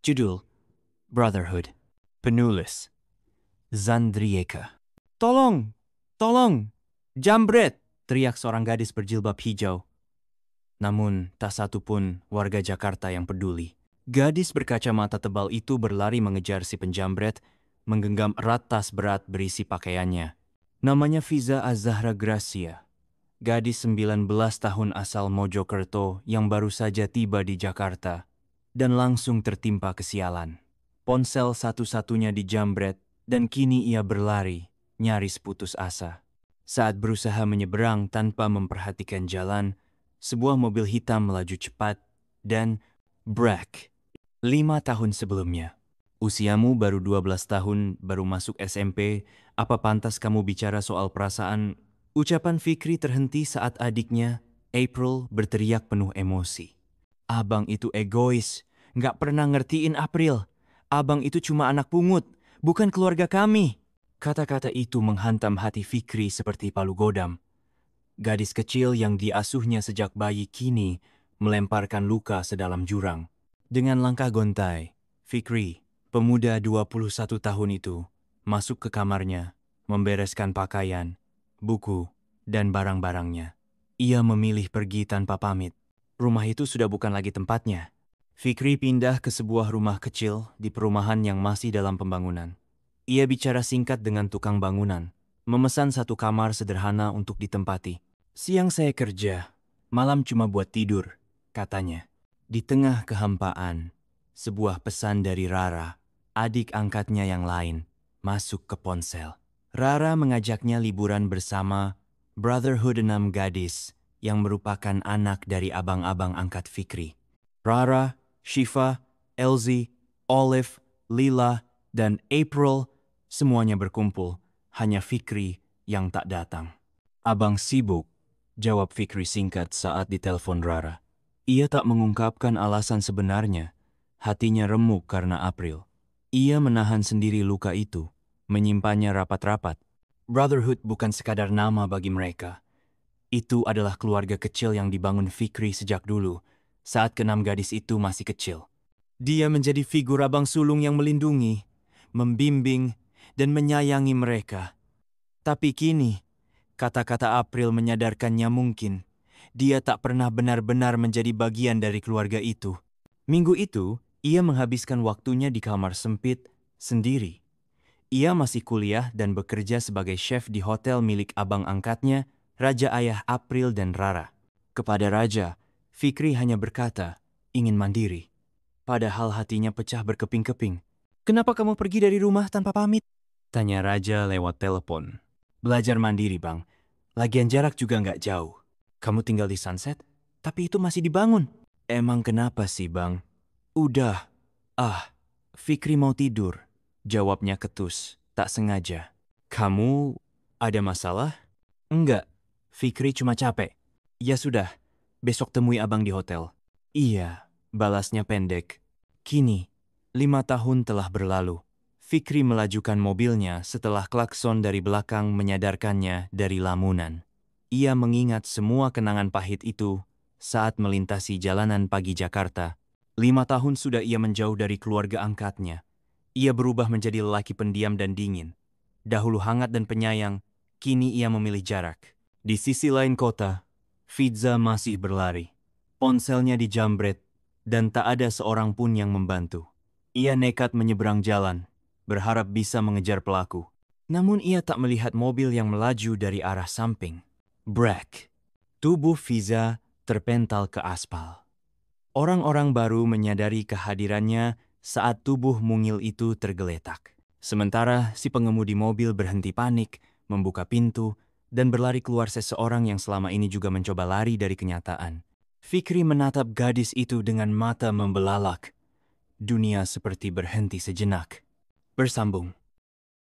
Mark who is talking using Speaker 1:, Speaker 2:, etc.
Speaker 1: Judul Brotherhood. Penulis Zandrieka. Tolong! Tolong! Jambret! Teriak seorang gadis berjilbab hijau. Namun tak satu pun warga Jakarta yang peduli. Gadis berkacamata tebal itu berlari mengejar si penjambret, menggenggam erat tas berat berisi pakaiannya. Namanya Fiza Az-Zahra Gracia. Gadis 19 tahun asal Mojokerto yang baru saja tiba di Jakarta dan langsung tertimpa kesialan. Ponsel satu-satunya dijambret dan kini ia berlari, nyaris putus asa. Saat berusaha menyeberang tanpa memperhatikan jalan, sebuah mobil hitam melaju cepat dan brak. 5 tahun sebelumnya. Usiamu baru 12 tahun, baru masuk SMP, apa pantas kamu bicara soal perasaan? Ucapan Fikri terhenti saat adiknya, April, berteriak penuh emosi. Abang itu egois, nggak pernah ngertiin April. Abang itu cuma anak pungut, bukan keluarga kami. Kata-kata itu menghantam hati Fikri seperti palu godam. Gadis kecil yang diasuhnya sejak bayi kini melemparkan luka sedalam jurang. Dengan langkah gontai, Fikri, pemuda 21 tahun itu, masuk ke kamarnya, membereskan pakaian, buku, dan barang-barangnya. Ia memilih pergi tanpa pamit. Rumah itu sudah bukan lagi tempatnya. Fikri pindah ke sebuah rumah kecil di perumahan yang masih dalam pembangunan. Ia bicara singkat dengan tukang bangunan, memesan satu kamar sederhana untuk ditempati. Siang saya kerja, malam cuma buat tidur, katanya. Di tengah kehampaan, sebuah pesan dari Rara, adik angkatnya yang lain, masuk ke ponsel. Rara mengajaknya liburan bersama Brotherhood 6 gadis yang merupakan anak dari abang-abang angkat Fikri. Rara, Shiva, Elsie, Olive, Lila, dan April semuanya berkumpul, hanya Fikri yang tak datang. Abang sibuk, jawab Fikri singkat saat ditelepon Rara. Ia tak mengungkapkan alasan sebenarnya. Hatinya remuk karena April. Ia menahan sendiri luka itu, menyimpannya rapat-rapat. Brotherhood bukan sekadar nama bagi mereka. Itu adalah keluarga kecil yang dibangun Fikri sejak dulu, saat keenam gadis itu masih kecil. Dia menjadi figur abang sulung yang melindungi, membimbing, dan menyayangi mereka. Tapi kini, kata-kata April menyadarkannya mungkin dia tak pernah benar-benar menjadi bagian dari keluarga itu. Minggu itu, ia menghabiskan waktunya di kamar sempit sendiri. Ia masih kuliah dan bekerja sebagai chef di hotel milik abang angkatnya, Raja ayah April dan Rara. Kepada Raja, Fikri hanya berkata, ingin mandiri. Padahal hatinya pecah berkeping-keping. Kenapa kamu pergi dari rumah tanpa pamit? Tanya Raja lewat telepon. Belajar mandiri, Bang. Lagian jarak juga nggak jauh. Kamu tinggal di Sunset, tapi itu masih dibangun. Emang kenapa sih, Bang? Udah. Fikri mau tidur. Jawabnya ketus, tak sengaja. Kamu ada masalah? Enggak. Fikri cuma capek. Ya sudah, besok temui abang di hotel. Iya, balasnya pendek. Kini, 5 tahun telah berlalu. Fikri melajukan mobilnya setelah klakson dari belakang menyadarkannya dari lamunan. Ia mengingat semua kenangan pahit itu saat melintasi jalanan pagi Jakarta. 5 tahun sudah ia menjauh dari keluarga angkatnya. Ia berubah menjadi lelaki pendiam dan dingin. Dahulu hangat dan penyayang, kini ia memilih jarak. Di sisi lain kota, Fiza masih berlari. Ponselnya dijambret dan tak ada seorang pun yang membantu. Ia nekat menyeberang jalan, berharap bisa mengejar pelaku. Namun ia tak melihat mobil yang melaju dari arah samping. Brak. Tubuh Fiza terpental ke aspal. Orang-orang baru menyadari kehadirannya saat tubuh mungil itu tergeletak. Sementara si pengemudi mobil berhenti panik, membuka pintu, dan berlari keluar seseorang yang selama ini juga mencoba lari dari kenyataan. Fikri menatap gadis itu dengan mata membelalak. Dunia seperti berhenti sejenak. Bersambung.